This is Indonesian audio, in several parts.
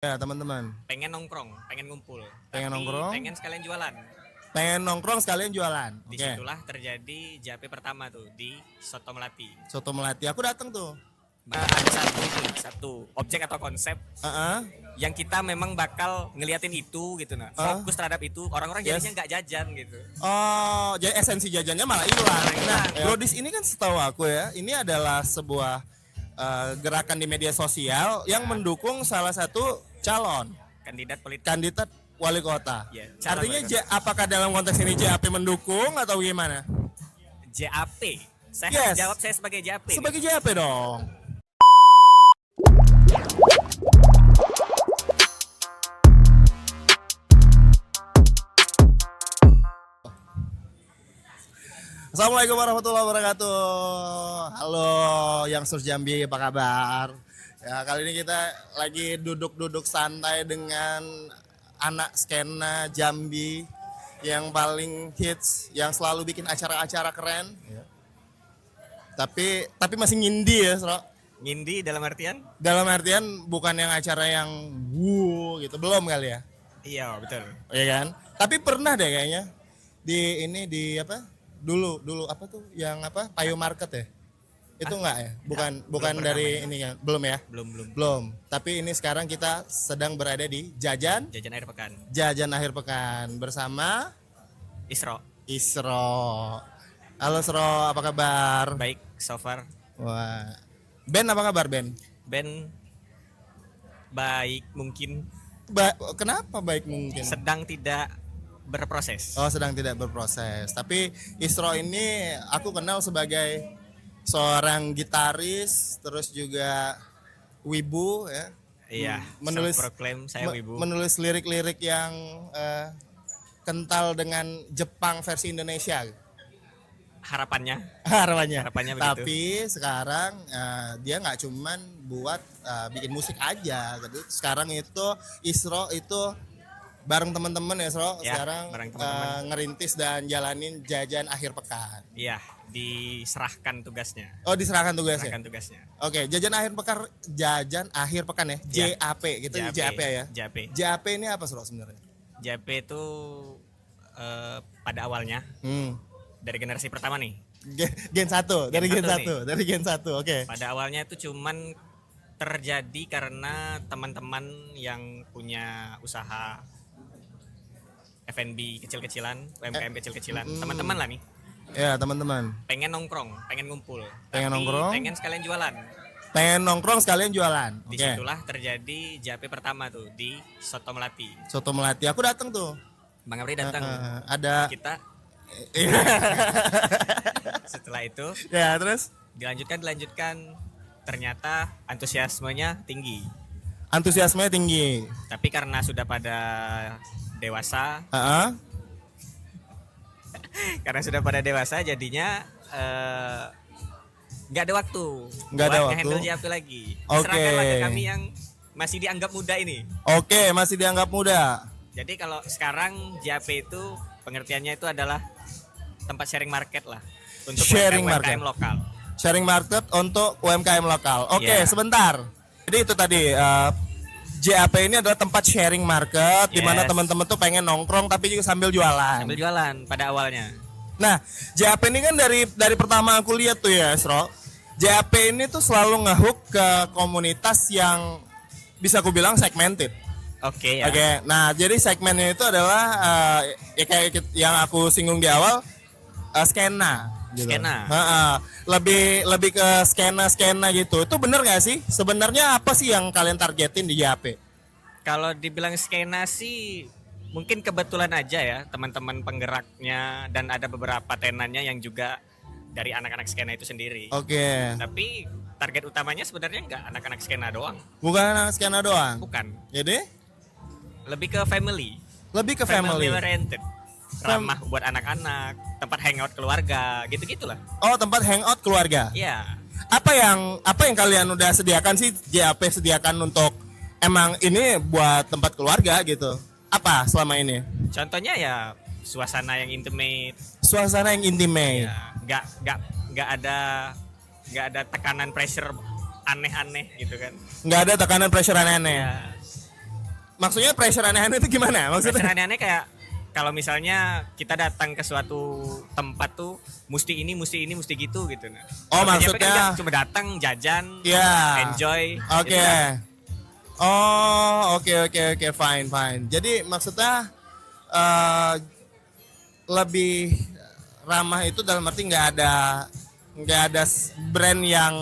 Ya teman-teman, Pengen nongkrong, pengen ngumpul, pengen tapi nongkrong, pengen sekalian jualan. sekalian jualan. Oke, Disitulah terjadi JP pertama tuh di Soto Melati. soto melati. Aku datang tuh. Ada satu objek atau konsep Heeh. yang kita memang bakal ngeliatin itu gitu, nah fokus terhadap itu, orang-orang Yes. jadinya nggak jajan gitu. Oh, jadi esensi jajannya malah hilang. Malah hilang, Nah, ya. Brodis ini kan setahu aku ya, ini adalah sebuah gerakan di media sosial yang mendukung salah satu calon Kandidat politik. kandidat wali kota. Ya, calon Artinya wali apakah dalam konteks ini JAP mendukung atau gimana? JAP. Saya Yes. harus jawab saya sebagai JAP. Sebagai JAP dong. Assalamualaikum warahmatullahi wabarakatuh. Halo yang Sur Jambi, apa kabar? Ya, kali ini kita lagi duduk-duduk santai dengan anak skena Jambi yang paling hits, yang selalu bikin acara-acara keren. Ya. Tapi masih ngindi ya, Sro. Ngindi dalam artian? Dalam artian bukan yang acara yang wuh gitu, belum kali ya. Iya betul. Iya kan? Tapi pernah deh kayaknya di apa? Dulu apa tuh yang apa? Payo Market ya? Itu enggak ya? Bukan dari ini ya. Belum ya? Belum. Belum. Tapi ini sekarang kita sedang berada di Jajan akhir pekan. Jajan akhir pekan bersama Isro. Isro. Halo Sro, apa kabar? Baik, so far. Wah. Ben apa kabar Ben? Ben baik mungkin, Kenapa baik mungkin? sedang tidak berproses. Oh, sedang tidak berproses. Tapi Isro ini aku kenal sebagai seorang gitaris, terus juga wibu ya. Iya, menulis self-proclaim saya wibu. Menulis lirik-lirik yang kental dengan Jepang versi Indonesia. Harapannya Harapannya. begitu. Tapi sekarang dia nggak cuman buat bikin musik aja. Gitu. Sekarang itu Isro itu bareng teman-teman ya Sro, Ya, sekarang bareng teman-teman. ngerintis dan jalanin jajan akhir pekan. Iya, diserahkan tugasnya. Oh, diserahkan tugasnya. Serahkan tugasnya. Oke, jajan akhir pekan ya, Ya. JAP gitu, JAP ya. JAP. JAP ini apa Sro sebenarnya? JAP itu pada awalnya dari generasi pertama nih. Gen 1, dari Gen Gen satu 1, dari Gen 1. Oke. Pada awalnya itu cuman terjadi karena teman-teman yang punya usaha F&B kecil-kecilan, UMKM kecil-kecilan, teman-teman lah nih, Ya, teman-teman. pengen nongkrong, pengen ngumpul, Pengen tapi nongkrong? pengen sekalian jualan. Pengen nongkrong sekalian jualan. Oke. Disitulah terjadi JAP pertama tuh di Soto Melati. Soto melati. Aku datang tuh. Bang Apri datang. Ada Kita setelah itu ya, terus dilanjutkan, ternyata antusiasmenya tinggi. antusiasmenya tinggi. Tapi karena sudah pada dewasa, Heeh. jadinya nggak ada waktu Nggak ada buat waktu. nge-handle JAP lagi. Oke. Diserahkanlah ke kami yang masih dianggap muda ini. Oke, masih dianggap muda. Jadi kalau sekarang JAP itu pengertiannya itu adalah tempat sharing market lah untuk Sharing UMKM market. lokal. Sharing market untuk UMKM lokal. Oke, Ya. sebentar. Jadi itu tadi JAP ini adalah tempat sharing market di mana Yes. teman-teman tuh pengen nongkrong tapi juga sambil jualan. Sambil jualan pada awalnya. Nah, JAP ini kan dari pertama aku lihat tuh ya, Sro. JAP ini tuh selalu ngehook ke komunitas yang bisa aku bilang segmented. Oke ya. Oke, nah jadi segmennya itu adalah ya kayak yang aku singgung di awal, skena. Gitu. Skena. Lebih ke skena gitu. Itu bener nggak sih? Sebenarnya apa sih yang kalian targetin di JAP? Kalau dibilang skena sih mungkin kebetulan aja ya teman-teman penggeraknya, dan ada beberapa tenannya yang juga dari anak-anak skena itu sendiri. Oke. Tapi target utamanya sebenarnya nggak anak-anak skena doang. Bukan anak skena doang. Bukan. Jadi Lebih ke family. lebih ke family. oriented. Ramah buat anak-anak, tempat hangout keluarga, gitu-gitulah. Oh, tempat hangout keluarga. Iya. Apa yang kalian udah sediakan sih, JAP sediakan untuk emang ini buat tempat keluarga gitu? Apa selama ini? Contohnya ya suasana yang intimate. Suasana yang intimate. Ya, nggak ada tekanan pressure aneh-aneh gitu kan. Nggak ada tekanan pressure aneh-aneh. Ya, maksudnya pressure aneh-aneh itu gimana? Pressure Maksudnya? aneh-aneh kayak kalau misalnya kita datang ke suatu tempat tuh mesti ini, mesti gitu gitu. Nah, Oh, kalau PJP kan maksudnya- nggak, cuma datang jajan, Iya. enjoy. Oke. gitu kan. Oh, oke, fine. Jadi maksudnya eh, lebih ramah itu dalam arti nggak ada brand yang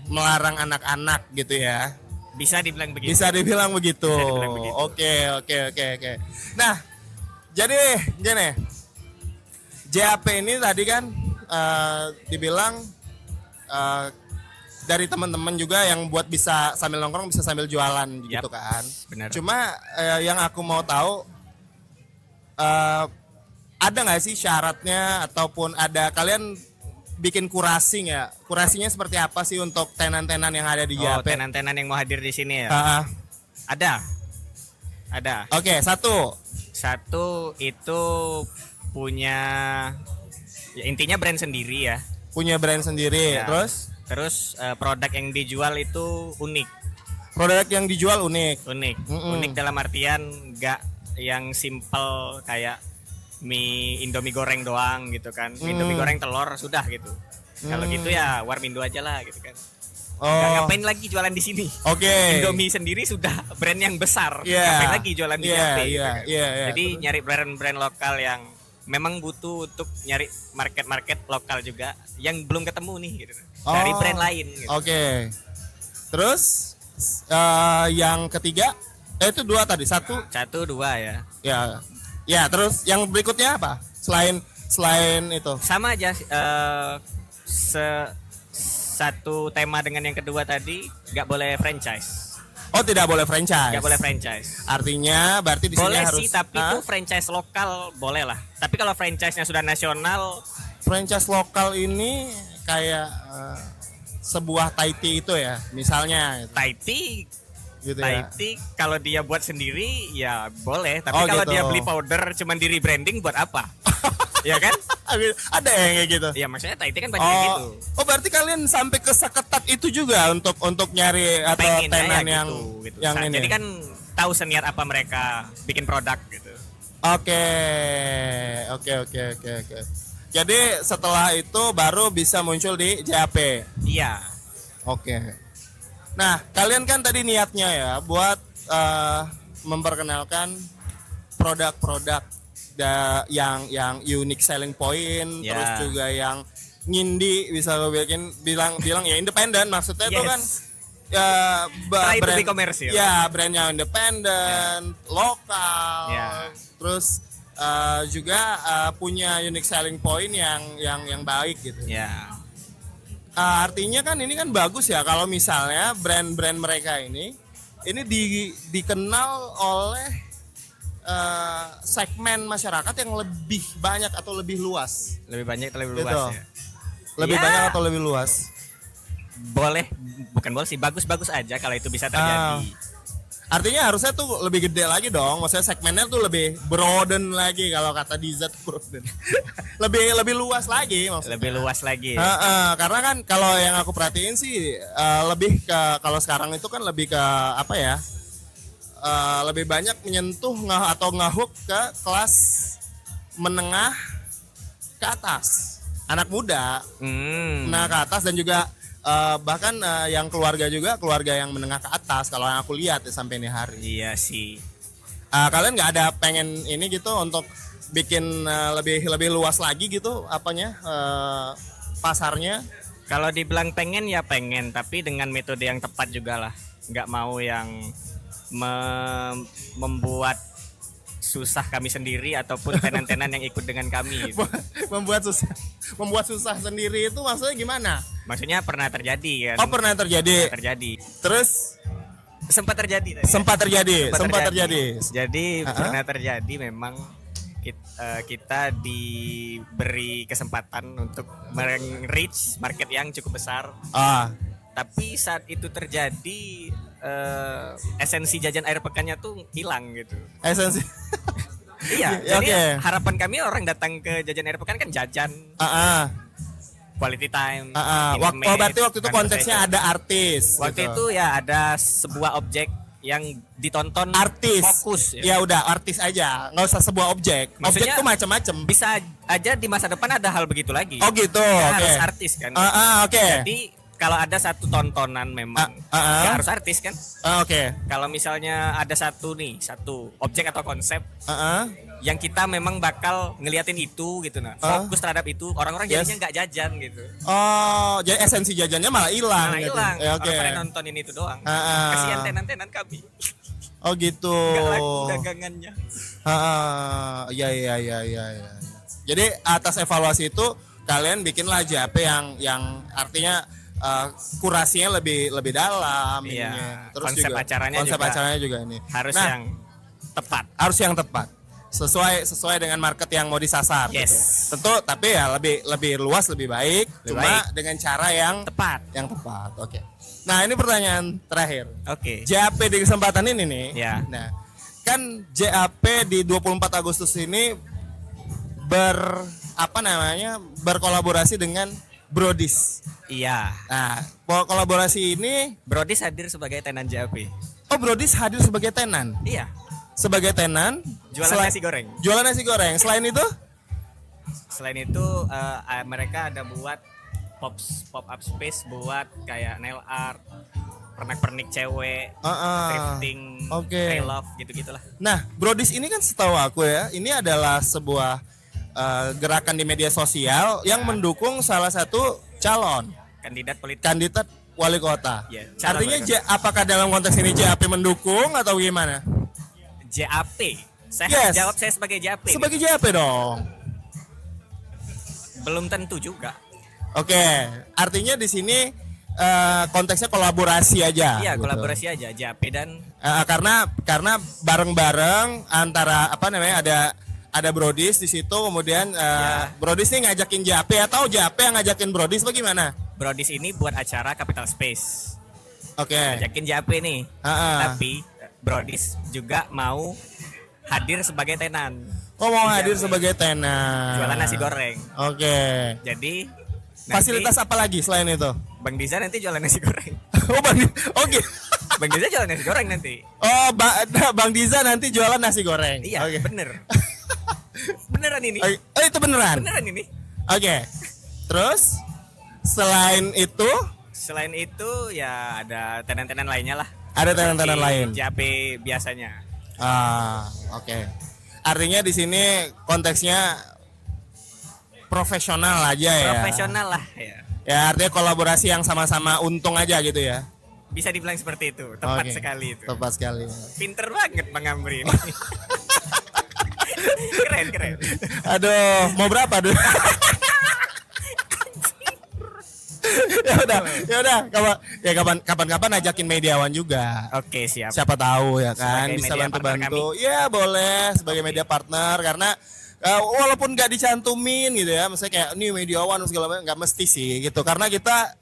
melarang anak-anak gitu ya. Bisa dibilang begitu. Bisa dibilang begitu. Bisa dibilang begitu. Oke. Nah, jadi gini. JAP ini tadi kan dibilang eh, dari teman-teman juga yang buat bisa sambil nongkrong bisa sambil jualan gitu Yap, kan. benar. Cuma yang aku mau tahu ada nggak sih syaratnya ataupun ada kalian bikin kurasi nggak? Kurasinya seperti apa sih untuk tenan-tenan yang ada di Oh, JAP? tenan-tenan yang mau hadir di sini ya. Ah, Ada. Oke, satu. Satu itu punya ya, intinya brand sendiri ya. Punya brand sendiri. Ya. Terus produk yang dijual itu unik. Produk yang dijual unik. Mm-mm. Unik dalam artian nggak yang simple kayak mie Indomie goreng doang gitu kan. Indomie goreng telur sudah gitu. Kalau gitu ya Warmindo aja lah gitu kan. Nggak Oh, ngapain lagi jualan di sini. oke. Indomie sendiri sudah brand yang besar. Iya. Ngapain lagi jualan di Iya, JAP gitu iya, kan. iya. Jadi nyari brand-brand lokal yang memang butuh untuk nyari market lokal juga yang belum ketemu nih gitu. Dari Oh, brand lain gitu. Oke. Terus yang ketiga, itu dua tadi, satu. Satu dua ya. Ya, terus yang berikutnya apa? Selain itu. Sama aja satu tema dengan yang kedua tadi nggak boleh franchise. Oh, tidak boleh franchise. Nggak boleh franchise. Artinya berarti di sini Boleh harus sih tapi itu franchise lokal boleh lah. Tapi kalau franchise-nya sudah nasional franchise lokal ini kayak sebuah Thai tea itu ya, misalnya gitu, Thai tea gitu Thai ya. tea kalau dia buat sendiri ya boleh. Tapi Oh, kalau gitu. dia beli powder cuman di rebranding buat apa? Ya kan? Ada yang kayak gitu. Ya maksudnya Thai tea kan banyak gitu. Oh, berarti kalian sampai ke seketat itu juga untuk nyari atau Pengennya tenan ya yang gitu. yang ini. Jadi kan tahu seniat apa mereka bikin produk gitu. Oke. Jadi setelah itu baru bisa muncul di JAP. Iya. Oke. Nah, kalian kan tadi niatnya ya buat memperkenalkan produk-produk yang unique selling point, Ya. terus juga yang ngindi bisa lo bilang ya independen, maksudnya itu Yes. kan ya Try to be commercial. Ya, brand yang independen, lokal. Ya. Terus juga punya unique selling point yang baik gitu. Ya. Artinya kan ini kan bagus ya kalau misalnya brand-brand mereka ini dikenal oleh segmen masyarakat yang lebih banyak atau lebih luas. Lebih banyak atau lebih Gitu. luas ya. Lebih Ya. banyak atau lebih luas. Boleh, bukan boleh sih, bagus-bagus aja kalau itu bisa terjadi. Artinya harusnya tuh lebih gede lagi dong. Maksudnya segmennya tuh lebih broaden lagi kalau kata Diza tuh broaden. lebih luas lagi maksudnya. Lebih luas lagi. Karena kan kalau yang aku perhatiin sih lebih ke kalau sekarang itu kan lebih ke apa ya? Lebih banyak menyentuh atau ngehook ke kelas menengah ke atas, anak muda, menengah ke atas dan juga bahkan yang keluarga yang menengah ke atas kalau yang aku lihat ya, sampai ini hari. Iya sih. Kalian nggak ada pengen ini gitu untuk bikin lebih luas lagi gitu apanya pasarnya? Kalau dibilang pengen ya pengen, tapi dengan metode yang tepat juga lah. Nggak mau yang membuat susah kami sendiri ataupun tenan-tenan yang ikut dengan kami gitu. membuat susah sendiri itu maksudnya gimana? Maksudnya pernah terjadi kan? Oh, pernah terjadi. Terjadi. Terus Sempat terjadi. tadi. sempat terjadi. Jadi pernah terjadi memang kita diberi kesempatan untuk reach market yang cukup besar. Tapi saat itu terjadi esensi jajan air pekannya tuh hilang gitu. Esensi. Iya, Ya, jadi oke. harapan kami orang datang ke jajan air pekan kan jajan, quality time. Berarti waktu itu konteksnya conversation. ada artis. Waktu gitu. itu ya ada sebuah objek yang ditonton Artis. fokus ya. Ya udah artis aja, nggak usah sebuah objek. Maksudnya- Objek tuh macam-macam. Bisa aja di masa depan ada hal begitu lagi. Oh gitu. Nggak Oke. harus artis kan. Oke. Jadi kalau ada satu tontonan memang nggak harus artis kan. Oke. Kalau misalnya ada satu objek atau konsep yang kita memang bakal ngeliatin itu gitu nah, fokus terhadap itu, orang-orang Yes. jadinya nggak jajan gitu. Oh, jadi esensi jajannya malah hilang. Nah, gitu. hilang. Ya, oke. Orang-orang nontonin itu doang. Kasihan tenan-tenan kami. Oh gitu. Nggak laku dagangannya. Iya. Jadi atas evaluasi itu kalian bikinlah JAP yang artinya kurasinya lebih dalam. Iya. ininya. Terus Konsep juga, acaranya konsep juga acaranya juga ini. Harus Nah, yang tepat. harus yang tepat. Sesuai dengan market yang mau disasar. Yes. Gitu. Tentu tapi ya lebih luas lebih baik. Cuma baik. dengan cara yang Tepat. tepat. Oke. Nah, ini pertanyaan terakhir. Oke. JAP di kesempatan ini nih. Ya. Nah, kan JAP di 24 Agustus ini berkolaborasi dengan Brodis. Iya. Nah, kolaborasi ini Brodis hadir sebagai tenan JAP. Brodis hadir sebagai tenan. Iya. Sebagai tenan Jualan nasi goreng. Jualan nasi goreng. Selain itu? Selain itu mereka ada buat pop up space buat kayak nail art, pernak-pernik cewek, thrifting, Oke. love gitu-gitulah. Nah, Brodis ini kan setahu aku ya, ini adalah sebuah gerakan di media sosial yang mendukung salah satu calon kandidat wali kota. Ya, calon Artinya wali kota. apakah dalam konteks ini JAP mendukung atau gimana? JAP. Saya Yes. jawab saya sebagai JAP. Sebagai JAP dong. Belum tentu juga. Oke, artinya di sini konteksnya kolaborasi aja. Iya, gitu. kolaborasi aja JAP dan Karena bareng-bareng antara ada Brodis di situ, kemudian Brodis nih ngajakin JAP atau JAP yang ngajakin Brodis, bagaimana? Brodis ini buat acara Capital Space. Oke. Ngajakin JAP nih. Tapi Brodis juga mau hadir sebagai tenan. Oh, mau hadir JAP. sebagai tenan. Jualan nasi goreng. Oke. Jadi Fasilitas apa lagi selain itu? Bang Diza nanti jualan nasi goreng. Oke. Bang Diza jualan nasi goreng nanti. Oh, Bang Diza nanti jualan nasi goreng. Iya, Oke. bener. Beneran ini. Oh, itu beneran. Beneran ini. Oke. Terus selain itu Selain itu ya ada tenan-tenan lainnya lah. ada tenan-tenan Seperti lain. JAP biasanya. Oke. Artinya di sini konteksnya profesional aja ya. Profesional lah ya. Ya, artinya kolaborasi yang sama-sama untung aja gitu ya. Bisa dibilang seperti itu. Tepat Oke. sekali itu. Tepat sekali. Pinter banget Bang Amri ini. Keren. Aduh, mau berapa tuh? ya udah, kapan-kapan ajakin mediawan juga. Oke, siap. Siapa tahu ya kan, Sebagai bisa media bantu-bantu. Ya boleh sebagai media partner, karena walaupun nggak dicantumin gitu ya, misalnya kayak nih mediawan segala macam, nggak mesti sih gitu. Karena kita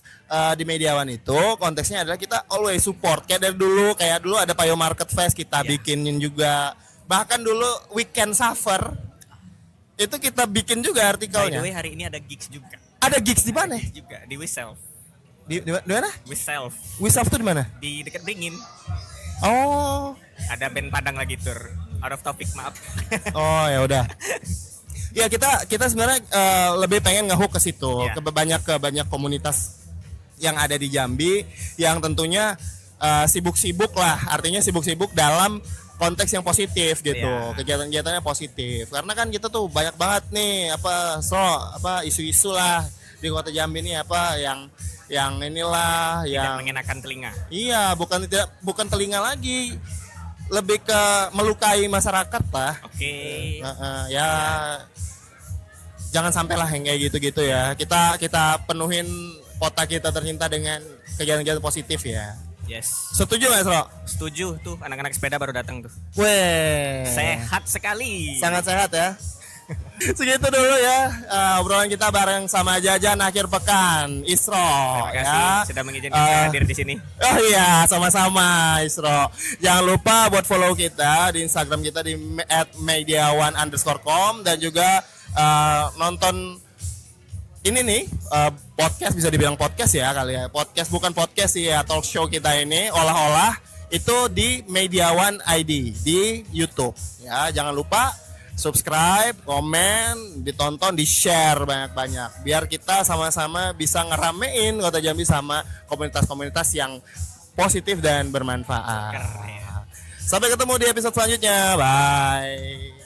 di mediawan itu konteksnya adalah kita always support. Kayak dulu ada Payo Market Fest kita bikinin juga. Bahkan dulu Weekend Suffer itu kita bikin juga By the artikelnya. way, hari ini ada gigs juga. Ada gigs di mana? Juga di Wiself. Di mana? Wiself Wisaf tuh di mana? di dekat Beringin. Oh. Ada band Padang lagi tur. Out of topic, maaf. Oh, ya udah. Ya kita sebenarnya lebih pengen ngehook ke situ, Ya. ke banyak komunitas yang ada di Jambi yang tentunya sibuk-sibuk lah, artinya sibuk-sibuk dalam konteks yang positif gitu, Ya. kegiatan-kegiatannya positif. Karena kan kita tuh banyak banget nih isu-isu lah di Kota Jambi nih yang inilah Tidak yang mengenakan telinga. iya bukan telinga lagi, lebih ke melukai masyarakat lah. Oke. Ya jangan sampai lah yang kayak gitu-gitu ya. Kita penuhin kota kita tercinta dengan kegiatan-kegiatan positif ya. Yes. Setuju nggak, Sro? Setuju tuh, anak-anak sepeda baru datang tuh. Weh, Sehat sekali. sangat sehat ya. Segitu dulu ya obrolan kita bareng sama Jajan akhir pekan. Isro Terima kasih ya. sudah mengizinkan saya hadir di sini. Oh iya, sama-sama Isro. Jangan lupa buat follow kita di Instagram kita di @mediawan_com dan juga nonton ini nih podcast, bisa dibilang podcast ya kali ya. Podcast bukan podcast sih ya, talk show kita ini olah-olah itu di Mediawan ID di YouTube. Ya, jangan lupa subscribe, komen, ditonton, di-share banyak-banyak. Biar kita sama-sama bisa ngeramein Kota Jambi sama komunitas-komunitas yang positif dan bermanfaat. Sampai ketemu di episode selanjutnya. Bye.